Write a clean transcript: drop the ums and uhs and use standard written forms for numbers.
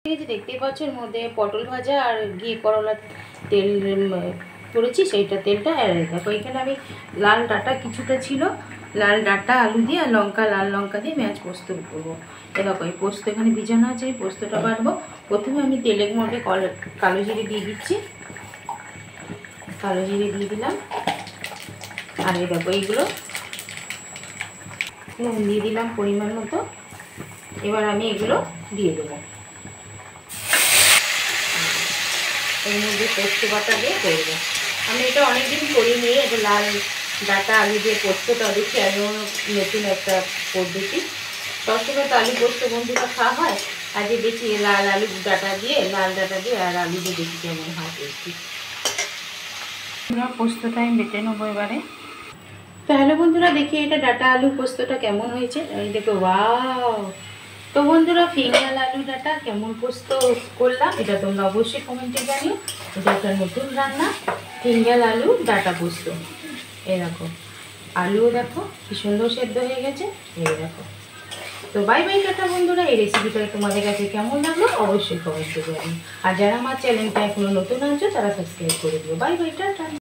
দেখতেই পাচ্ছ এর মধ্যে পটল ভাজা আর ঘি করলা তেল করেছি, সেইটা তেলটা দেখো এখানে আমি লাল ডাঁটা কিছুটা ছিল, লাল ডাঁটা আলু দিয়ে আর লাল লঙ্কা দিয়ে পেঁয়াজ পোস্ত করবো। দেখো এই পোস্ত এখানে ভিজানো আছে, এই পোস্তটা বাটবো। প্রথমে আমি তেলের মধ্যে কালো জিরে দিয়ে দিচ্ছি, কালো জিরে দিয়ে দিলাম। আর এই দেখো এইগুলো নুন দিয়ে দিলাম পরিমাণ মতো। এবার আমি এগুলো দিয়ে দেবো, এর মধ্যে পোস্ত বাটা দিয়ে করবো। আমি এটা অনেকদিন করিনি, এটা লাল ডাঁটা আলু দিয়ে পোস্তটা দেখছি একদম নতুন একটা পদ্ধতি। সবসময় তো আলু পোস্ত বন্ধুরা খাওয়া হয়, আজকে দেখি লাল ডাঁটা দিয়ে আর আলু দিয়ে দেখি কেমন হয় দেখছি। পোস্তটা আমি বেটে নেবো এবারে। তো হ্যালো বন্ধুরা, দেখি এটা ডাঁটা আলু পোস্তটা কেমন হয়েছে। এই দেখো ওয়াও। তো বন্ধুরা ফিঙ্গার আলু ডাঁটা কেমন পোস্ত করলাম এটা তোমরা অবশ্যই কমেন্টে জানিও। এটা একটা নতুন রান্না, ফিঙ্গার আলু ডাঁটা পোস্ত। এই দেখো আলুও দেখো কি সুন্দর সেদ্ধ হয়ে গেছে, এই দেখো। তো বাই বাই টাটা বন্ধুরা, এই রেসিপিটা তোমাদের কাছে কেমন লাগলো অবশ্যই কমেন্টে জানিও। আর যারা আমার চ্যানেলটা এখনো নতুন আছো তারা সাবস্ক্রাইব করে দিও। Bye bye tata.